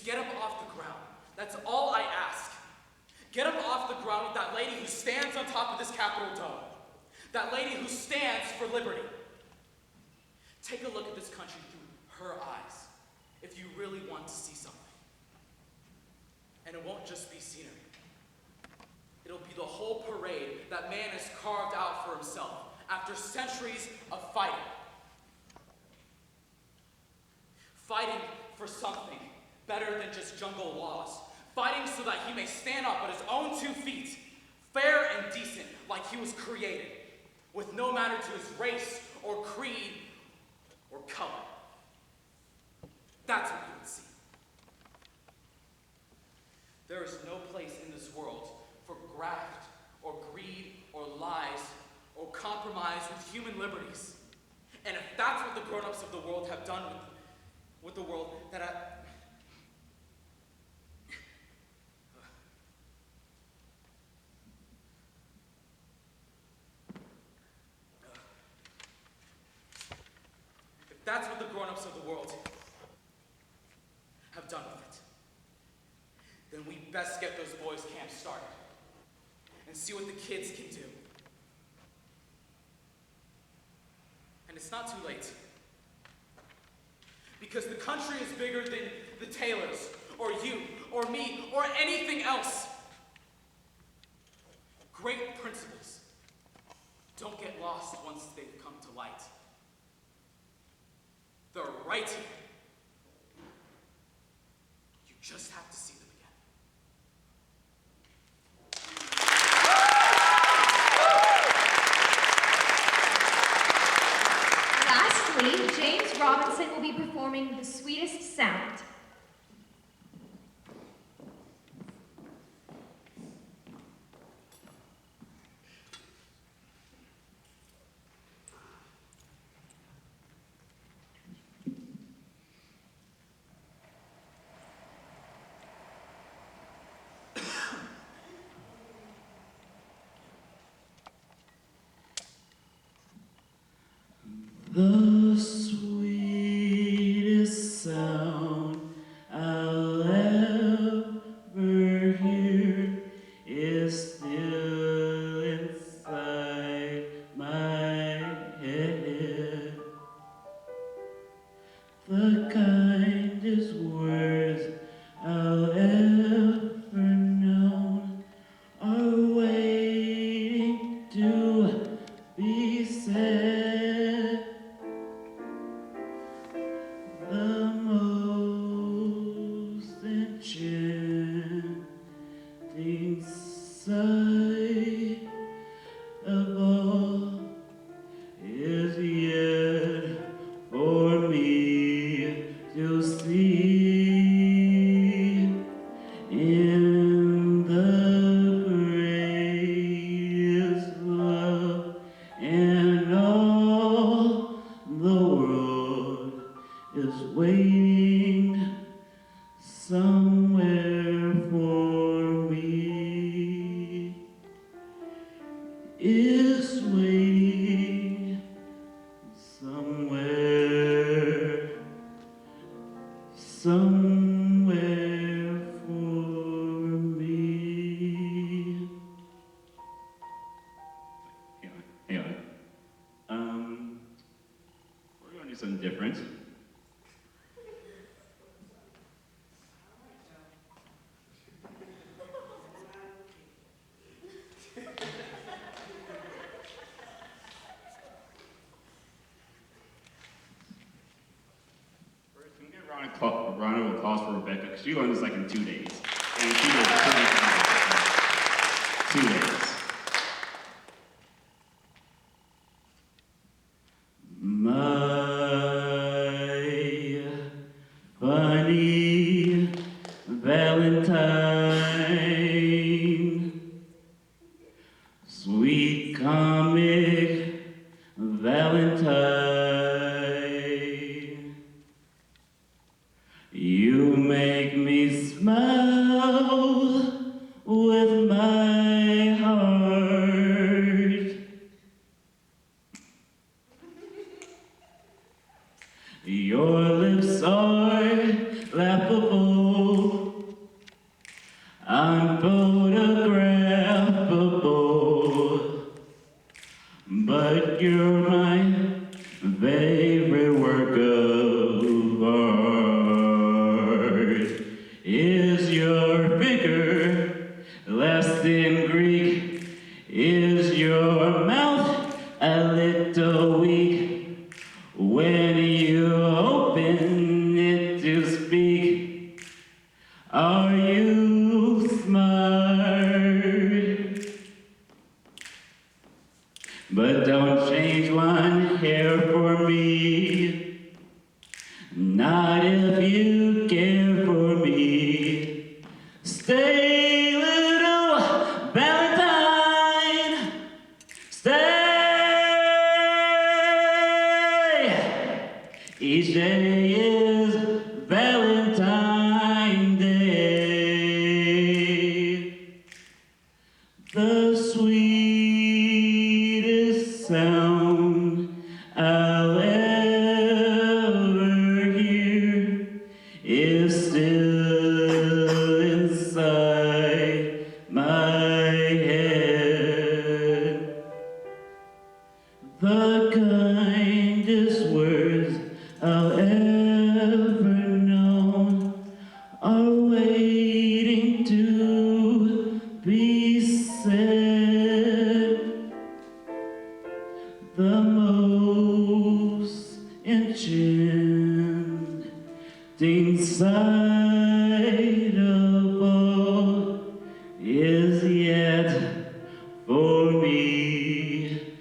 get up off the ground. That's all I ask. Get up off the ground with that lady who stands on top of this Capitol dome. That lady who stands for liberty. Take a look at this country through her eyes, if you really want to see something. And it won't just be scenery. It'll be the whole parade that man has carved out for himself after centuries of fighting. Fighting for something better than just jungle laws. Fighting so that he may stand up on his own 2 feet, fair and decent, like he was created, with no matter to his race or creed or color. That's what you would see. There is no place in this world for graft or greed or lies or compromise with human liberties. And if that's what the grown-ups of the world have done with the world, if that's what the grown-ups of the world have done with it, then we best get those boys' camps started and see what the kids can do. And it's not too late. Because the country is bigger than the Taylors, or you, or me, or anything else. Great principles don't get lost once they've come to light. They're right here. You just have to see them again. Lastly, James Robinson will be performing The Sweetest Sound. The sweetest sound I'll ever hear is still inside my head. The kindest words I'll ever know are waiting to be said. The most enchanting sight of all is yet for me to see in the greatest love and all the world is waiting somewhere for me, is waiting somewhere for me. Hang on. We're going to do something different. A round of applause for Rebecca, because she learned this like in 2 days. And she did 2 days. My funny Valentine, sweet comic Valentine. You make me smile with my heart. Your lips are laughable in Greek. Is your mouth a little weak when you open it to speak? Are you smart? But don't change one hair for me, not if you care for me. Stay, little Valentine, stay. Each day is Valentine's Day. The sweetest sound I'll ever hear is still inside my head. The kindest words I'll ever know are waiting to be said. The most enchanting sight of all is yet for me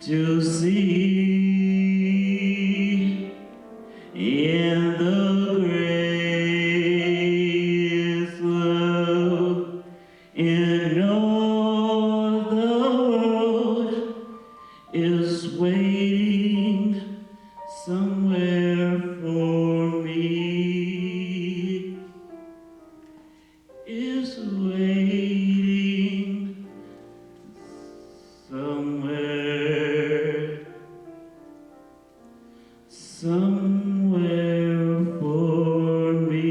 to see. In the greatest love in all the world is waiting somewhere for me. Is waiting somewhere, somewhere for me.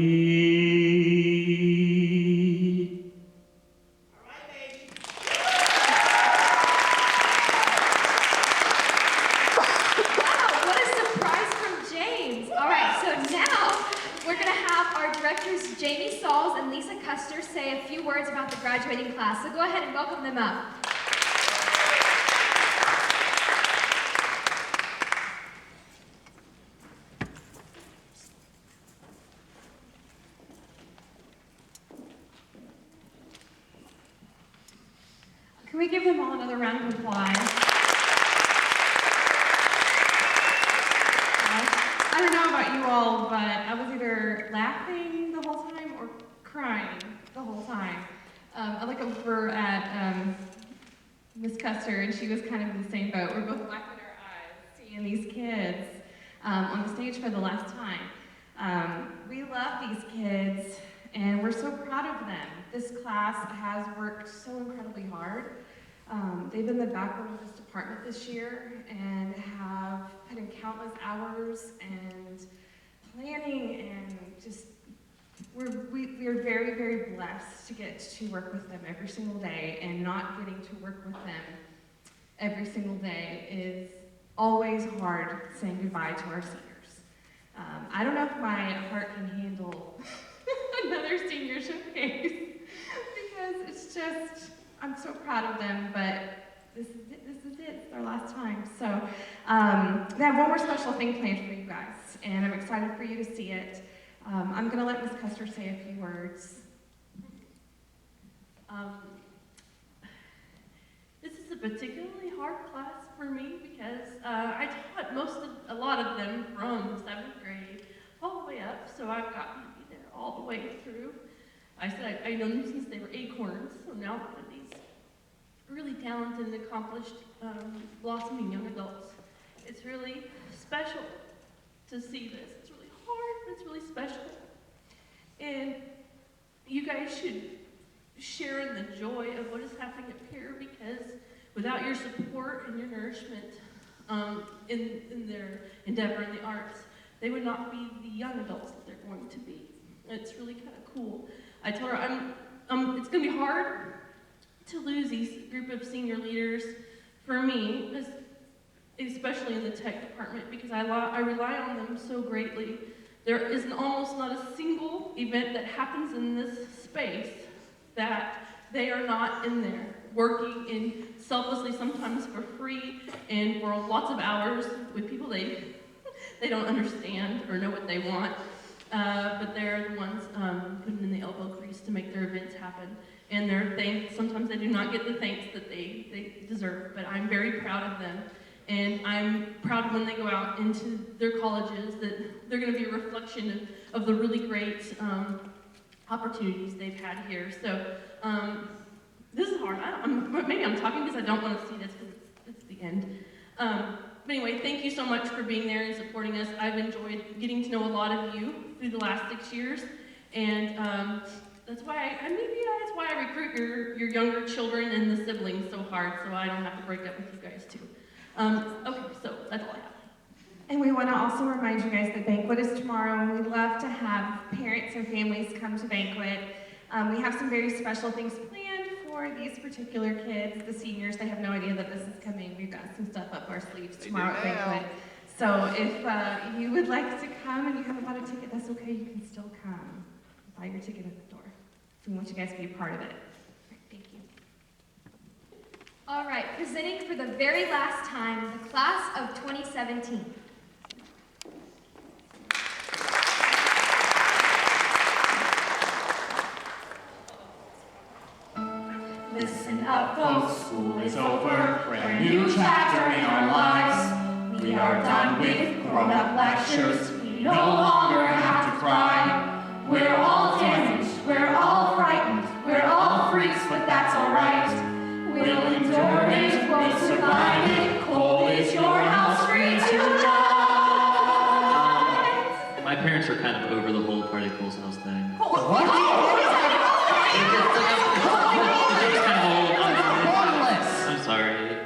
Wow, what a surprise from James. All right, so now we're going to have our directors Jamie Sauls and Lisa Custer say a few words about the graduating class. So go ahead and welcome them up. Can we give them all another round of applause? I don't know about you all, but I was either laughing the whole time or crying the whole time. I look over at Miss Custer, and she was kind of in the same boat. We're both wiping our eyes, seeing these kids on the stage for the last time. We love these kids, and we're so proud of them. This class has worked so incredibly hard. They've been the backbone of this department this year and have put in countless hours and planning, and just we're very, very blessed to get to work with them every single day, and not getting to work with them every single day is always hard, saying goodbye to our seniors. I don't know if my heart can handle another senior showcase because it's just, I'm so proud of them, but this is it, it's their last time. So they have one more special thing planned for you guys, and I'm excited for you to see it. I'm gonna let Ms. Custer say a few words. This is a particularly hard class for me because I taught a lot of them from 7th grade all the way up, so I've gotten to be there all the way through. I said I've known them since they were acorns, so now they're these really talented and accomplished, blossoming young adults. It's really special to see this. It's really hard, but it's really special. And you guys should share in the joy of what is happening up here, because without your support and your nourishment in their endeavor in the arts, they would not be the young adults that they're going to be. It's really kind of cool. I told her it's going to be hard to lose these group of senior leaders for me, especially in the tech department, because I rely on them so greatly. There is almost not a single event that happens in this space that They are not in there working in selflessly, sometimes for free, and for lots of hours with people they don't understand or know what they want. But they're the ones putting in the elbow grease to make their events happen. And they're thanked. Sometimes they do not get the thanks that they deserve, but I'm very proud of them. And I'm proud when they go out into their colleges that they're going to be a reflection of the really great opportunities they've had here. So this is hard. Maybe I'm talking because I don't want to see this because it's the end. But anyway, thank you so much for being there and supporting us. I've enjoyed getting to know a lot of you through the last 6 years, and that's why I recruit your younger children and the siblings so hard, so I don't have to break up with you guys too. Okay, so that's all I have. And we want to also remind you guys that banquet is tomorrow, and we'd love to have parents and families come to banquet. We have some very special things planned for these particular kids, the seniors. They have no idea that this is coming. We've got some stuff up our sleeves tomorrow at banquet. So if you would like to come and you haven't bought a ticket, that's okay. You can still come. Buy your ticket at the door. So we want you guys to be a part of it. Thank you. All right, presenting for the very last time, the class of 2017. Listen up, folks, school is over, brand new chapter in our lives. We are done with grown-up lectures, we no longer have to cry. We're all damaged, we're all frightened, we're all freaks, but that's alright. We'll endure it, we'll survive it, coal is your house free tonight. My parents are kind of over the whole party Cole's house thing. I'm sorry.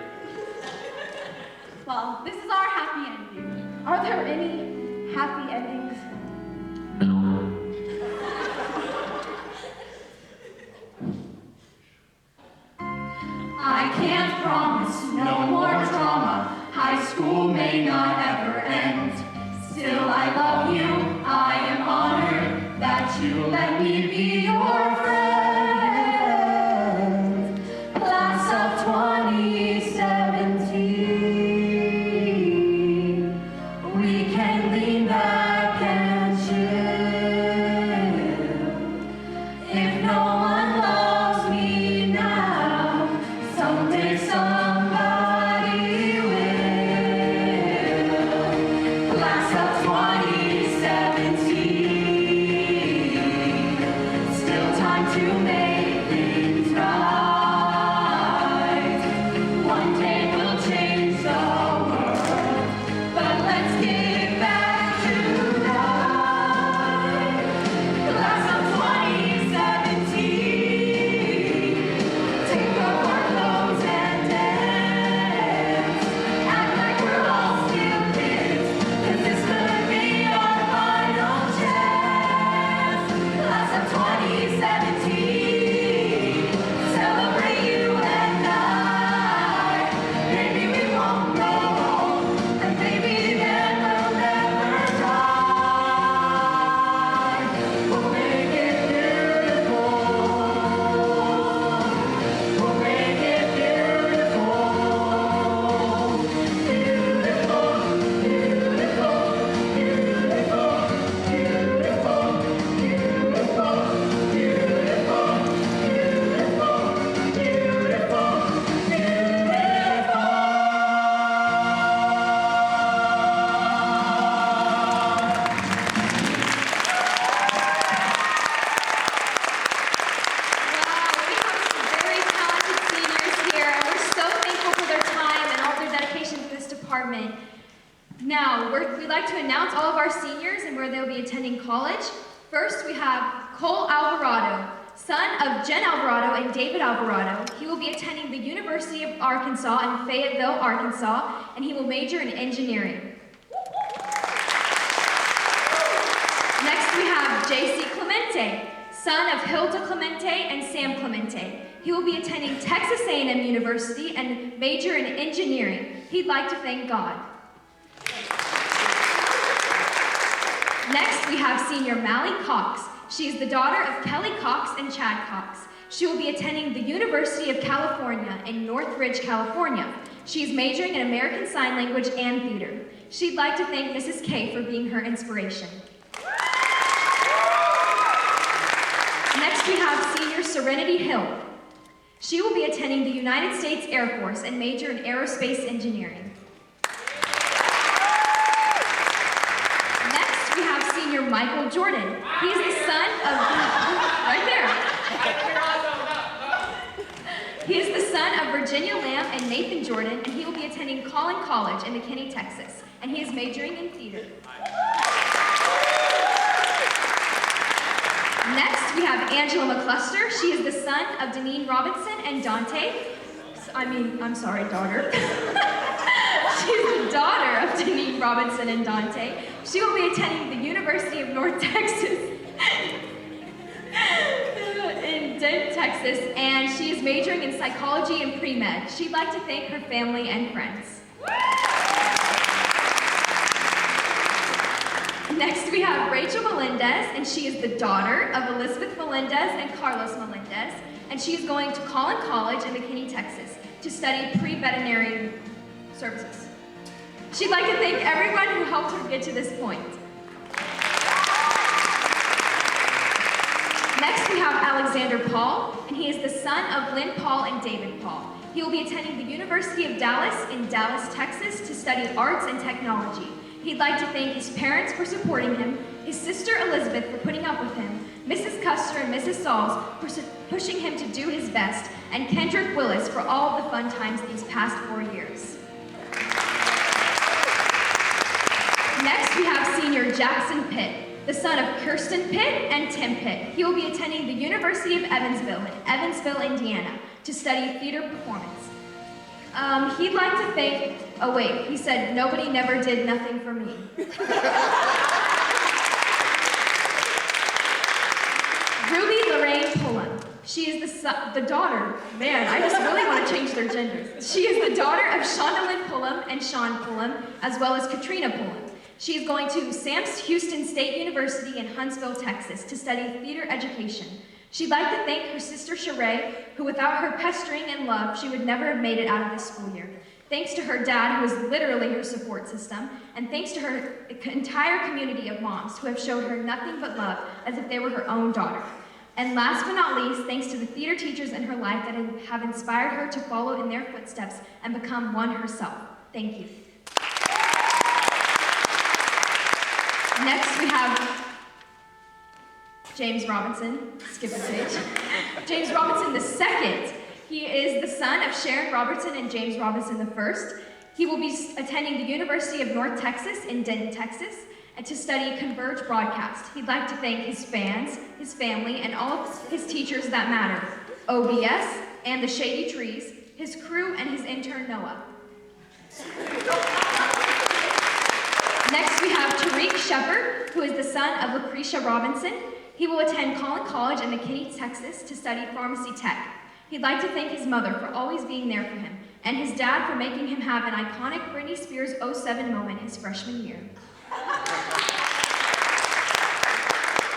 Well, this is our happy ending. Are there any happy endings? No. I can't promise no more drama. High school may not ever end. Still, I love you. I am honored that you let me be your friend. Class of 2017. We can lean back and chill. If no one loves me now, someday somebody will. Class of 2017. Still time to make things right. One day we'll change the world, but let's get back to life. Class of 2017. Take off our clothes and dance. Act like we're all still kids, 'cause this could be our final chance. Class of 2017. Celebrate you and I. Maybe we won't grow old, and maybe then we'll never die. We'll make it beautiful. We'll make it beautiful. Beautiful, beautiful, beautiful, beautiful, beautiful, beautiful, beautiful, beautiful, Wow, we have some very talented seniors here, and we're so thankful for their time and all their dedication to this department. Now, we'd like to announce all of our seniors and where they'll be attending college. First, we have Cole Alvarado, son of Jen Alvarado and David Alvarado. He will be attending the University of Arkansas in Fayetteville, Arkansas, and he will major in engineering. Next, we have J.C. Clemente, son of Hilda Clemente and Sam Clemente. He will be attending Texas A&M University and major in engineering. He'd like to thank God. Next, we have senior Mally Cox. She is the daughter of Kelly Cox and Chad Cox. She will be attending the University of California in Northridge, California. She is majoring in American Sign Language and Theater. She'd like to thank Mrs. K for being her inspiration. Next, we have senior Serenity Hill. She will be attending the United States Air Force and major in aerospace engineering. Next, we have senior Michael Jordan. He is the son of, right there. He is the son of Virginia Lamb and Nathan Jordan, and he will be attending Collin College in McKinney, Texas, and he is majoring in theater. Next, we have Angela McCluster. She is the son of Deneen Robinson and Dante. Daughter. She's the daughter of Deneen Robinson and Dante. She will be attending the University of North Texas in Denton, Texas, and she is majoring in psychology and pre-med. She'd like to thank her family and friends. Next, we have Rachel Melendez, and she is the daughter of Elizabeth Melendez and Carlos Melendez, and she is going to Collin College in McKinney, Texas, to study pre-veterinary services. She'd like to thank everyone who helped her get to this point. Next, we have Alexander Paul, and he is the son of Lynn Paul and David Paul. He will be attending the University of Dallas in Dallas, Texas, to study arts and technology. He'd like to thank his parents for supporting him, his sister Elizabeth for putting up with him, Mrs. Custer and Mrs. Sauls for pushing him to do his best, and Kendrick Willis for all of the fun times these past 4 years. Next, we have senior Jackson Pitt, the son of Kirsten Pitt and Tim Pitt. He will be attending the University of Evansville in Evansville, Indiana, to study theater performance. He'd like to thank, he said, nobody never did nothing for me. Ruby Lorraine Pullum. She is the daughter, man, I just really want to change their genders. She is the daughter of Shondalyn Pullum and Sean Pullum, as well as Katrina Pullum. She is going to Sam Houston State University in Huntsville, Texas, to study theater education. She'd like to thank her sister Sheree, who without her pestering and love, she would never have made it out of this school year. Thanks to her dad, who is literally her support system, and thanks to her entire community of moms who have showed her nothing but love as if they were her own daughter. And last but not least, thanks to the theater teachers in her life that have inspired her to follow in their footsteps and become one herself. Thank you. Next, we have James Robinson, skip a page. James Robinson II. He is the son of Sharon Robertson and James Robinson I. He will be attending the University of North Texas in Denton, Texas, and to study Converge Broadcast. He'd like to thank his fans, his family, and all of his teachers that matter, OBS and the Shady Trees, his crew, and his intern Noah. Next, we have Tariq Shepard, who is the son of Lucretia Robinson. He will attend Collin College in McKinney, Texas, to study pharmacy tech. He'd like to thank his mother for always being there for him, and his dad for making him have an iconic Britney Spears 07 moment his freshman year.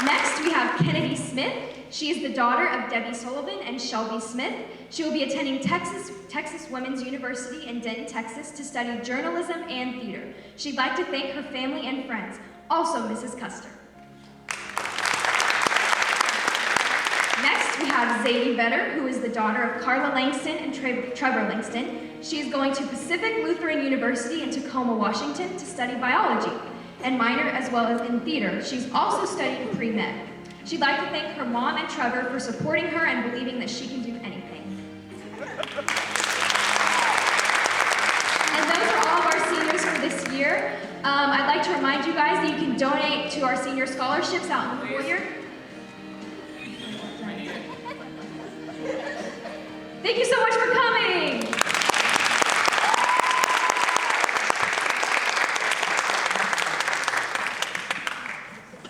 Next, we have Kennedy Smith. She is the daughter of Debbie Sullivan and Shelby Smith. She will be attending Texas Women's University in Denton, Texas, to study journalism and theater. She'd like to thank her family and friends, also Mrs. Custer. Next, we have Zadie Vedder, who is the daughter of Carla Langston and Trevor Langston. She is going to Pacific Lutheran University in Tacoma, Washington, to study biology and minor as well as in theater. She's also studying pre-med. She'd like to thank her mom and Trevor for supporting her and believing that she can do anything. And those are all of our seniors for this year. I'd like to remind you guys that you can donate to our senior scholarships out in the foyer.